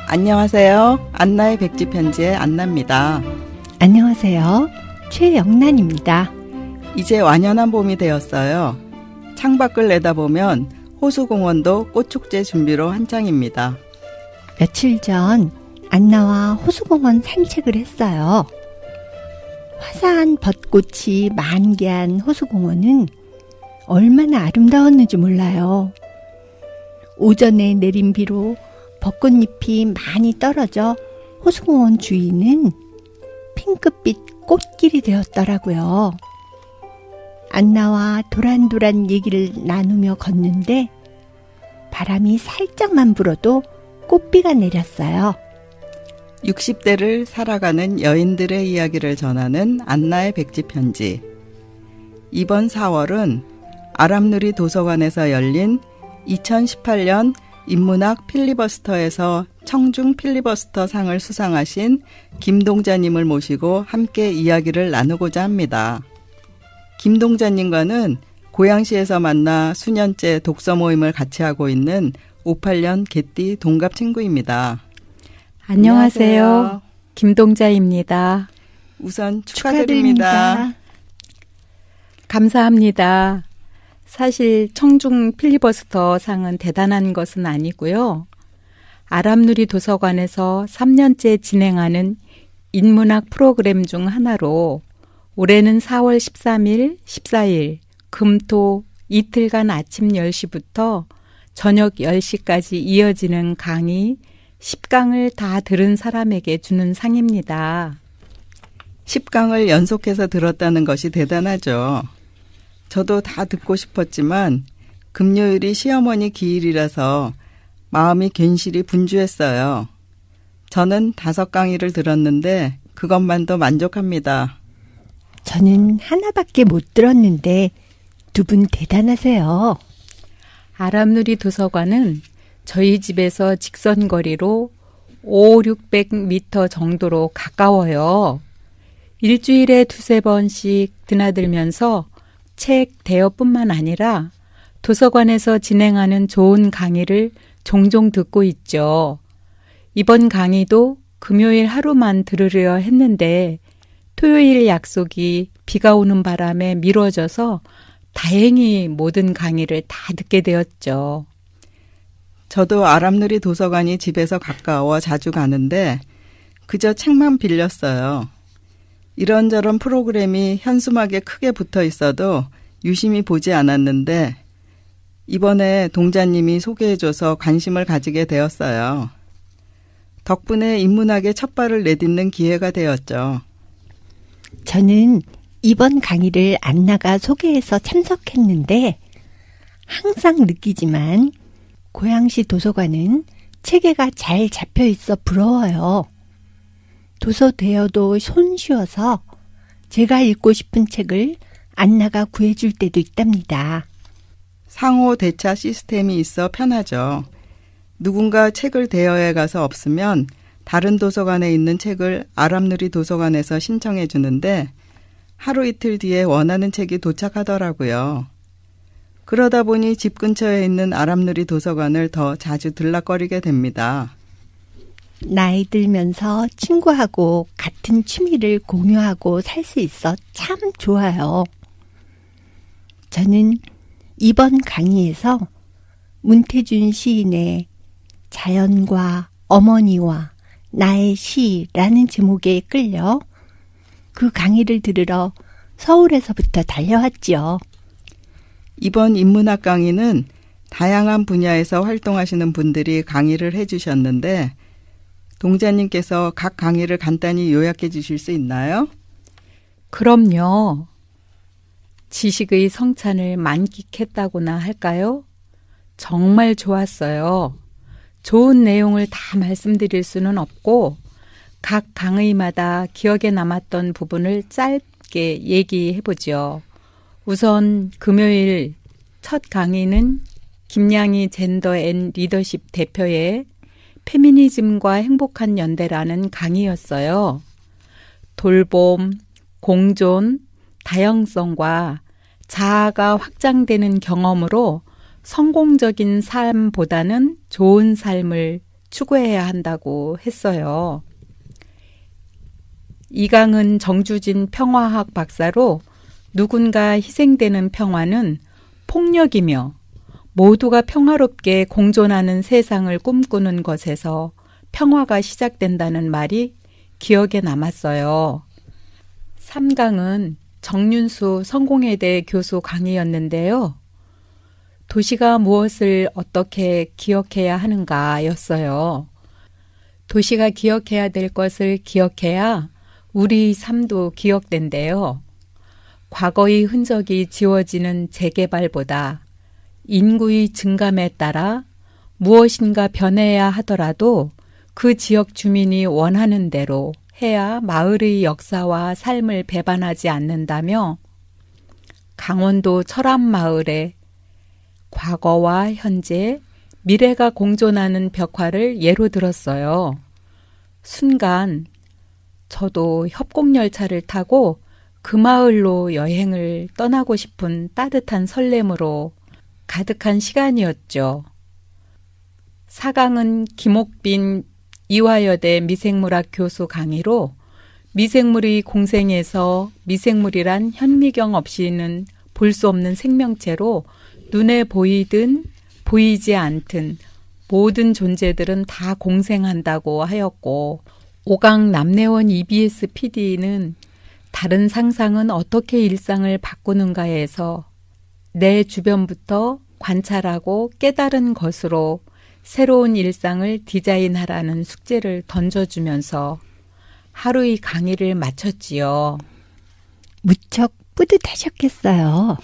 안녕하세요. 안나의 백지 편지의 안나입니다. 안녕하세요. 최영란입니다. 이제 완연한 봄이 되었어요. 창밖을 내다보면 호수공원도 꽃축제 준비로 한창입니다. 며칠 전 안나와 호수공원 산책을 했어요. 화사한 벚꽃이 만개한 호수공원은 얼마나 아름다웠는지 몰라요. 오전에 내린 비로 벚꽃잎이 많이 떨어져 호수공원 주위는 핑크빛 꽃길이 되었더라고요. 안나와 도란도란 얘기를 나누며 걷는데 바람이 살짝만 불어도 꽃비가 내렸어요. 60대를 살아가는 여인들의 이야기를 전하는 안나의 백지 편지. 이번 4월은 아람누리 도서관에서 열린 2018년 인문학 필리버스터에서 청중 필리버스터 상을 수상하신 김동자님을 모시고 함께 이야기를 나누고자 합니다. 김동자님과는 고양시에서 만나 수년째 독서 모임을 같이 하고 있는 58년 개띠 동갑 친구입니다. 안녕하세요. 김동자입니다. 우선 축하드립니다. 감사합니다. 사실 청중 필리버스터 상은 대단한 것은 아니고요. 아람누리 도서관에서 3년째 진행하는 인문학 프로그램 중 하나로 올해는 4월 13일, 14일, 금, 토 이틀간 아침 10시부터 저녁 10시까지 이어지는 강의 10강을 다 들은 사람에게 주는 상입니다. 10강을 연속해서 들었다는 것이 대단하죠. 저도 다 듣고 싶었지만 금요일이 시어머니 기일이라서 마음이 괜시리 분주했어요. 저는 5강의를 들었는데 그것만도 만족합니다. 저는 하나밖에 못 들었는데 두 분 대단하세요. 아람누리 도서관은 저희 집에서 직선거리로 500-600m 정도로 가까워요. 일주일에 2-3번씩 드나들면서 책 대여뿐만 아니라 도서관에서 진행하는 좋은 강의를 종종 듣고 있죠. 이번 강의도 금요일 하루만 들으려 했는데 토요일 약속이 비가 오는 바람에 미뤄져서 다행히 모든 강의를 다 듣게 되었죠. 저도 아람누리 도서관이 집에서 가까워 자주 가는데 그저 책만 빌렸어요. 이런저런 프로그램이 현수막에 크게 붙어 있어도 유심히 보지 않았는데 이번에 동자님이 소개해줘서 관심을 가지게 되었어요. 덕분에 인문학의 첫 발을 내딛는 기회가 되었죠. 저는 이번 강의를 안나가 소개해서 참석했는데 항상 느끼지만 고양시 도서관은 체계가 잘 잡혀 있어 부러워요. 도서 대여도 손쉬워서 제가 읽고 싶은 책을 안나가 구해줄 때도 있답니다. 상호 대차 시스템이 있어 편하죠. 누군가 책을 대여해 가서 없으면 다른 도서관에 있는 책을 아람누리 도서관에서 신청해 주는데 하루 이틀 뒤에 원하는 책이 도착하더라고요. 그러다 보니 집 근처에 있는 아람누리 도서관을 더 자주 들락거리게 됩니다. 나이 들면서 친구하고 같은 취미를 공유하고 살 수 있어 참 좋아요. 저는 이번 강의에서 문태준 시인의 자연과 어머니와 나의 시라는 제목에 끌려 그 강의를 들으러 서울에서부터 달려왔지요. 이번 인문학 강의는 다양한 분야에서 활동하시는 분들이 강의를 해주셨는데 동자님께서 각 강의를 간단히 요약해 주실 수 있나요? 그럼요. 지식의 성찬을 만끽했다고나 할까요? 정말 좋았어요. 좋은 내용을 다 말씀드릴 수는 없고 각 강의마다 기억에 남았던 부분을 짧게 얘기해보죠. 우선 금요일 첫 강의는 김양희 젠더 앤 리더십 대표의 페미니즘과 행복한 연대라는 강의였어요. 돌봄, 공존, 다양성과 자아가 확장되는 경험으로 성공적인 삶보다는 좋은 삶을 추구해야 한다고 했어요. 이강은 정주진 평화학 박사로 누군가 희생되는 평화는 폭력이며 모두가 평화롭게 공존하는 세상을 꿈꾸는 것에서 평화가 시작된다는 말이 기억에 남았어요. 3강은 정윤수 성공회대 교수 강의였는데요. 도시가 무엇을 어떻게 기억해야 하는가 였어요. 도시가 기억해야 될 것을 기억해야 우리 삶도 기억된대요. 과거의 흔적이 지워지는 재개발보다 인구의 증감에 따라 무엇인가 변해야 하더라도 그 지역 주민이 원하는 대로 해야 마을의 역사와 삶을 배반하지 않는다며 강원도 철암마을에 과거와 현재, 미래가 공존하는 벽화를 예로 들었어요. 순간 저도 협곡열차를 타고 그 마을로 여행을 떠나고 싶은 따뜻한 설렘으로 가득한 시간이었죠. 4강은 김옥빈 이화여대 미생물학 교수 강의로 미생물의 공생에서 미생물이란 현미경 없이는 볼 수 없는 생명체로 눈에 보이든 보이지 않든 모든 존재들은 다 공생한다고 하였고, 5강 남래원 EBS PD는 다른 상상은 어떻게 일상을 바꾸는가에서 내 주변부터 관찰하고 깨달은 것으로 새로운 일상을 디자인하라는 숙제를 던져주면서 하루의 강의를 마쳤지요. 무척 뿌듯하셨겠어요.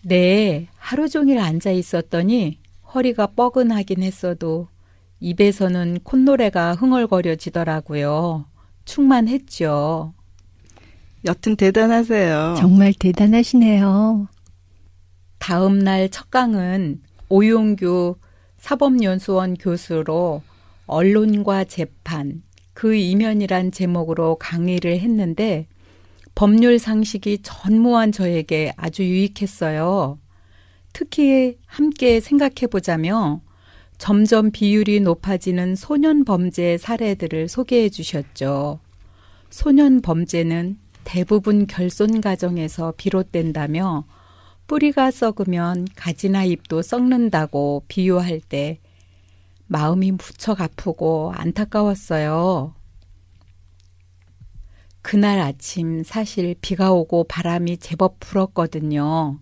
네, 하루 종일 앉아 있었더니 허리가 뻐근하긴 했어도 입에서는 콧노래가 흥얼거려지더라고요. 충만했죠. 여튼 대단하세요. 정말 대단하시네요. 다음 날 첫 강은 오용규 사법연수원 교수로 언론과 재판, 그 이면이란 제목으로 강의를 했는데 법률 상식이 전무한 저에게 아주 유익했어요. 특히 함께 생각해보자며 점점 비율이 높아지는 소년 범죄 사례들을 소개해 주셨죠. 소년 범죄는 대부분 결손 가정에서 비롯된다며 뿌리가 썩으면 가지나 잎도 썩는다고 비유할 때 마음이 무척 아프고 안타까웠어요. 그날 아침 사실 비가 오고 바람이 제법 불었거든요.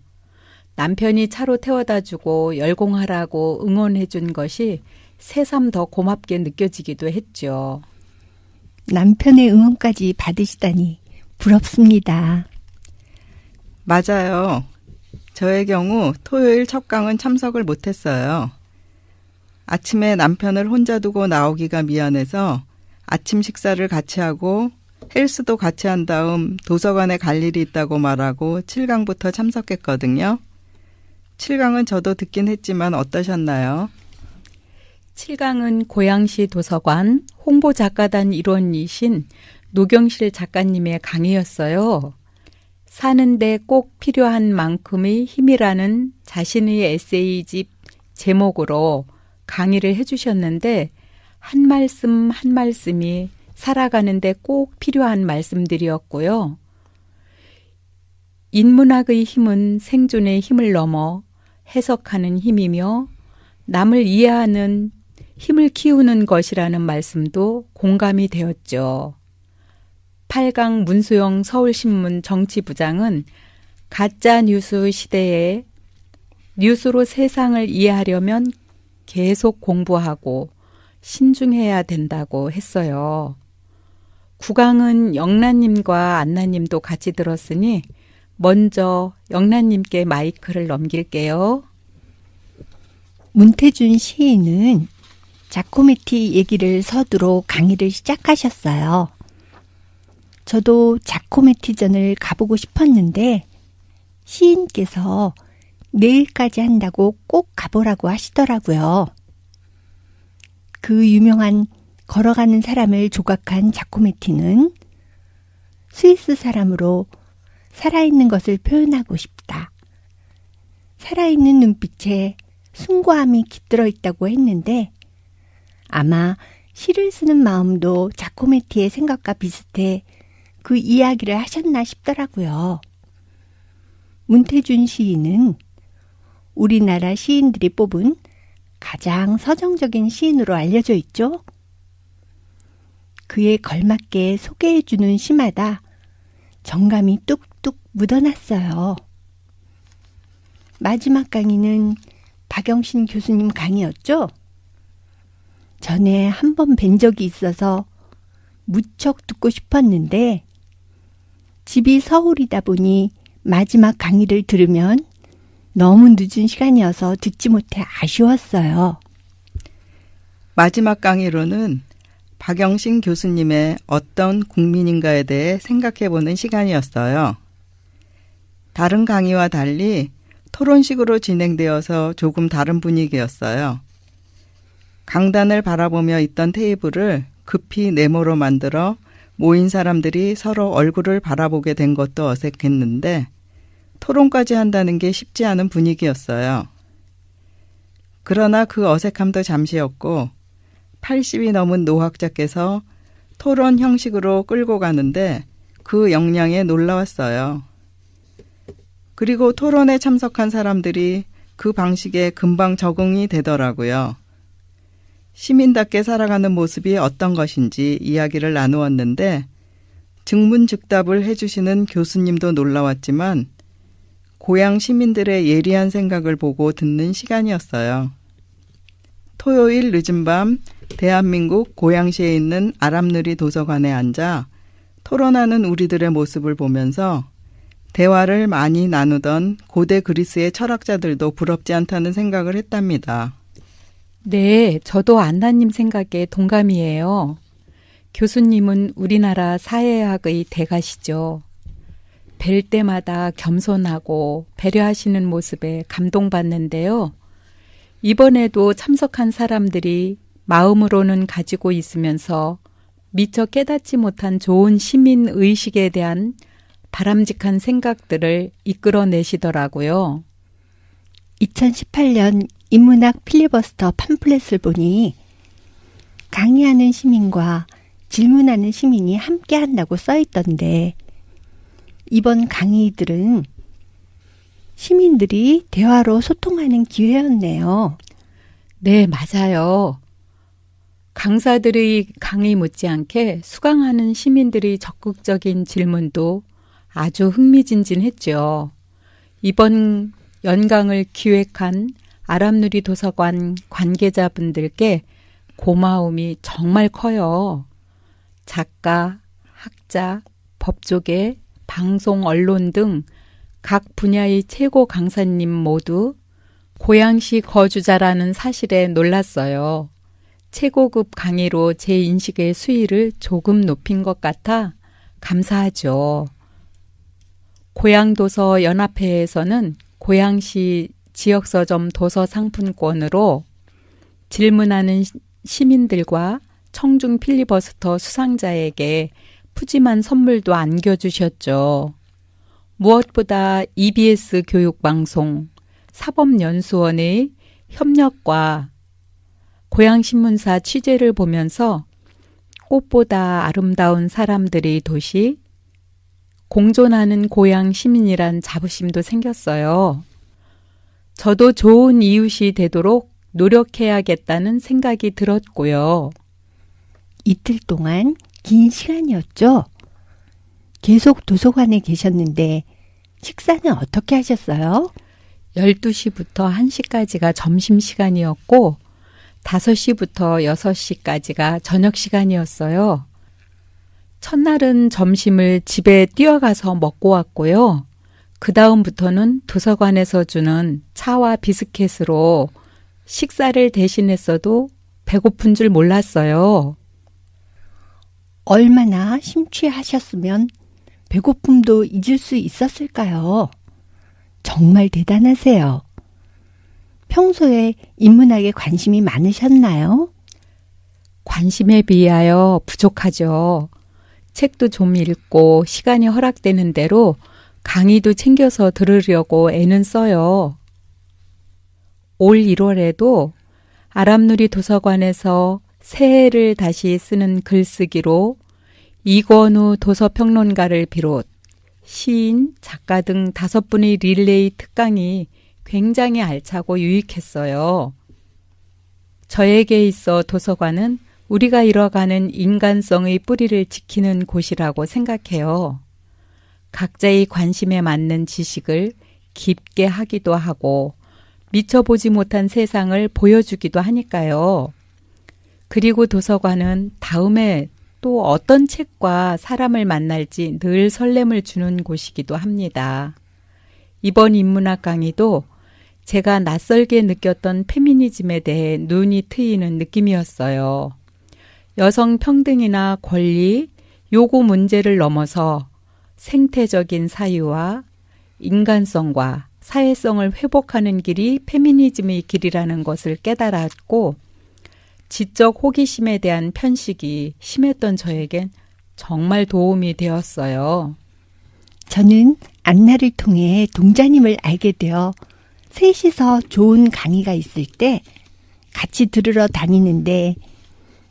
남편이 차로 태워다 주고 열공하라고 응원해 준 것이 새삼 더 고맙게 느껴지기도 했죠. 남편의 응원까지 받으시다니 부럽습니다. 맞아요. 저의 경우 토요일 첫 강은 참석을 못했어요. 아침에 남편을 혼자 두고 나오기가 미안해서 아침 식사를 같이 하고 헬스도 같이 한 다음 도서관에 갈 일이 있다고 말하고 7강부터 참석했거든요. 7강은 저도 듣긴 했지만 어떠셨나요? 7강은 고양시 도서관 홍보작가단 일원이신 노경실 작가님의 강의였어요. 사는데 꼭 필요한 만큼의 힘이라는 자신의 에세이집 제목으로 강의를 해주셨는데 한 말씀 한 말씀이 살아가는데 꼭 필요한 말씀들이었고요. 인문학의 힘은 생존의 힘을 넘어 해석하는 힘이며 남을 이해하는 힘을 키우는 것이라는 말씀도 공감이 되었죠. 8강 문수영 서울신문 정치부장은 가짜 뉴스 시대에 뉴스로 세상을 이해하려면 계속 공부하고 신중해야 된다고 했어요. 9강은 영란님과 안나님도 같이 들었으니 먼저 영란님께 마이크를 넘길게요. 문태준 시인은 자코메티 얘기를 서두로 강의를 시작하셨어요. 저도 자코메티전을 가보고 싶었는데 시인께서 내일까지 한다고 꼭 가보라고 하시더라고요. 그 유명한 걸어가는 사람을 조각한 자코메티는 스위스 사람으로 살아있는 것을 표현하고 싶다. 살아있는 눈빛에 숭고함이 깃들어 있다고 했는데 아마 시를 쓰는 마음도 자코메티의 생각과 비슷해 그 이야기를 하셨나 싶더라고요. 문태준 시인은 우리나라 시인들이 뽑은 가장 서정적인 시인으로 알려져 있죠. 그에 걸맞게 소개해주는 시마다 정감이 뚝뚝 묻어났어요. 마지막 강의는 박영신 교수님 강의였죠. 전에 한 번 뵌 적이 있어서 무척 듣고 싶었는데 집이 서울이다 보니 마지막 강의를 들으면 너무 늦은 시간이어서 듣지 못해 아쉬웠어요. 마지막 강의로는 박영신 교수님의 어떤 국민인가에 대해 생각해보는 시간이었어요. 다른 강의와 달리 토론식으로 진행되어서 조금 다른 분위기였어요. 강단을 바라보며 있던 테이블을 급히 네모로 만들어 모인 사람들이 서로 얼굴을 바라보게 된 것도 어색했는데 토론까지 한다는 게 쉽지 않은 분위기였어요. 그러나 그 어색함도 잠시였고 80이 넘은 노학자께서 토론 형식으로 끌고 가는데 그 역량에 놀라웠어요. 그리고 토론에 참석한 사람들이 그 방식에 금방 적응이 되더라고요. 시민답게 살아가는 모습이 어떤 것인지 이야기를 나누었는데 즉문즉답을 해주시는 교수님도 놀라웠지만 고향 시민들의 예리한 생각을 보고 듣는 시간이었어요. 토요일 늦은 밤 대한민국 고양시에 있는 아람누리 도서관에 앉아 토론하는 우리들의 모습을 보면서 대화를 많이 나누던 고대 그리스의 철학자들도 부럽지 않다는 생각을 했답니다. 네, 저도 안나님 생각에 동감이에요. 교수님은 우리나라 사회학의 대가시죠. 뵐 때마다 겸손하고 배려하시는 모습에 감동받는데요. 이번에도 참석한 사람들이 마음으로는 가지고 있으면서 미처 깨닫지 못한 좋은 시민의식에 대한 바람직한 생각들을 이끌어내시더라고요. 2018년 인문학 필리버스터 팜플렛을 보니 강의하는 시민과 질문하는 시민이 함께 한다고 써있던데 이번 강의들은 시민들이 대화로 소통하는 기회였네요. 네, 맞아요. 강사들의 강의 못지않게 수강하는 시민들의 적극적인 질문도 아주 흥미진진했죠. 이번 연강을 기획한 아람누리 도서관 관계자분들께 고마움이 정말 커요. 작가, 학자, 법조계, 방송, 언론 등 각 분야의 최고 강사님 모두 고양시 거주자라는 사실에 놀랐어요. 최고급 강의로 제 인식의 수위를 조금 높인 것 같아 감사하죠. 고양도서연합회에서는 고양시 지역서점 도서상품권으로 질문하는 시민들과 청중 필리버스터 수상자에게 푸짐한 선물도 안겨주셨죠. 무엇보다 EBS 교육방송, 사법연수원의 협력과 고양신문사 취재를 보면서 꽃보다 아름다운 사람들의 도시, 공존하는 고양 시민이란 자부심도 생겼어요. 저도 좋은 이웃이 되도록 노력해야겠다는 생각이 들었고요. 이틀 동안 긴 시간이었죠? 계속 도서관에 계셨는데 식사는 어떻게 하셨어요? 12시부터 1시까지가 점심시간이었고 5시부터 6시까지가 저녁시간이었어요. 첫날은 점심을 집에 뛰어가서 먹고 왔고요. 그 다음부터는 도서관에서 주는 차와 비스켓으로 식사를 대신했어도 배고픈 줄 몰랐어요. 얼마나 심취하셨으면 배고픔도 잊을 수 있었을까요? 정말 대단하세요. 평소에 인문학에 관심이 많으셨나요? 관심에 비하여 부족하죠. 책도 좀 읽고 시간이 허락되는 대로 강의도 챙겨서 들으려고 애는 써요. 올 1월에도 아람누리 도서관에서 새해를 다시 쓰는 글쓰기로 이권우 도서평론가를 비롯 시인, 작가 등 5분의 릴레이 특강이 굉장히 알차고 유익했어요. 저에게 있어 도서관은 우리가 잃어가는 인간성의 뿌리를 지키는 곳이라고 생각해요. 각자의 관심에 맞는 지식을 깊게 하기도 하고 미처 보지 못한 세상을 보여주기도 하니까요. 그리고 도서관은 다음에 또 어떤 책과 사람을 만날지 늘 설렘을 주는 곳이기도 합니다. 이번 인문학 강의도 제가 낯설게 느꼈던 페미니즘에 대해 눈이 트이는 느낌이었어요. 여성 평등이나 권리, 요구 문제를 넘어서 생태적인 사유와 인간성과 사회성을 회복하는 길이 페미니즘의 길이라는 것을 깨달았고 지적 호기심에 대한 편식이 심했던 저에겐 정말 도움이 되었어요. 저는 안나를 통해 동자님을 알게 되어 셋이서 좋은 강의가 있을 때 같이 들으러 다니는데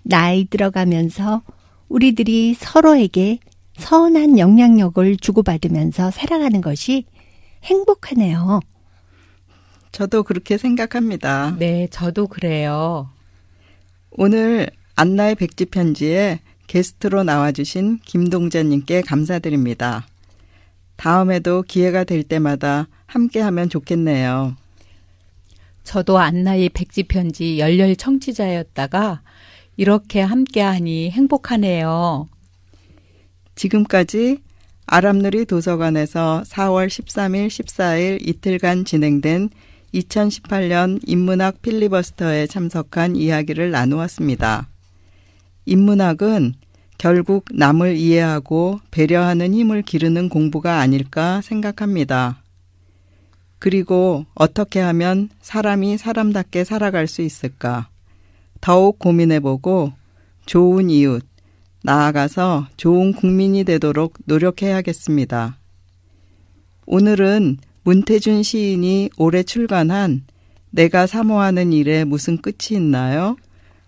나이 들어가면서 우리들이 서로에게 선한 영향력을 주고받으면서 살아가는 것이 행복하네요. 저도 그렇게 생각합니다. 네, 저도 그래요. 오늘 안나의 백지 편지에 게스트로 나와주신 김동자님께 감사드립니다. 다음에도 기회가 될 때마다 함께하면 좋겠네요. 저도 안나의 백지 편지 열렬 청취자였다가 이렇게 함께하니 행복하네요. 지금까지 아람누리 도서관에서 4월 13일, 14일 이틀간 진행된 2018년 인문학 필리버스터에 참석한 이야기를 나누었습니다. 인문학은 결국 남을 이해하고 배려하는 힘을 기르는 공부가 아닐까 생각합니다. 그리고 어떻게 하면 사람이 사람답게 살아갈 수 있을까? 더욱 고민해보고 좋은 이웃, 나아가서 좋은 국민이 되도록 노력해야겠습니다. 오늘은 문태준 시인이 올해 출간한 내가 사모하는 일에 무슨 끝이 있나요?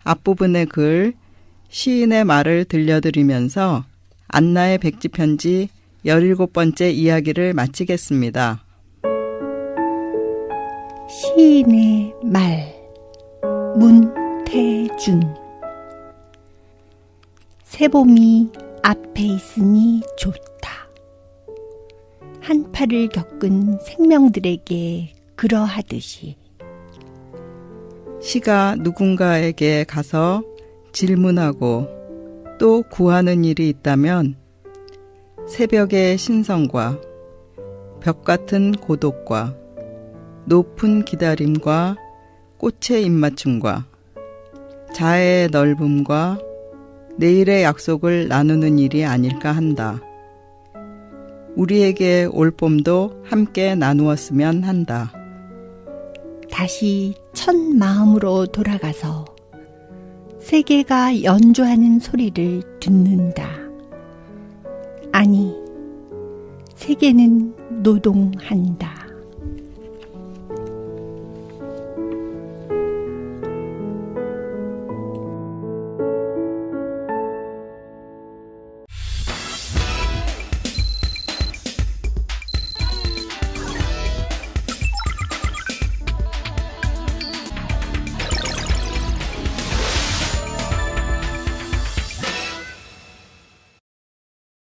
앞부분의 글, 시인의 말을 들려드리면서 안나의 백지 편지 17번째 이야기를 마치겠습니다. 시인의 말, 문태준. 새봄이 앞에 있으니 좋다. 한파를 겪은 생명들에게 그러하듯이. 시가 누군가에게 가서 질문하고 또 구하는 일이 있다면 새벽의 신성과 벽 같은 고독과 높은 기다림과 꽃의 입맞춤과 자해의 넓음과 내일의 약속을 나누는 일이 아닐까 한다. 우리에게 올 봄도 함께 나누었으면 한다. 다시 첫 마음으로 돌아가서 세계가 연주하는 소리를 듣는다. 아니, 세계는 노동한다.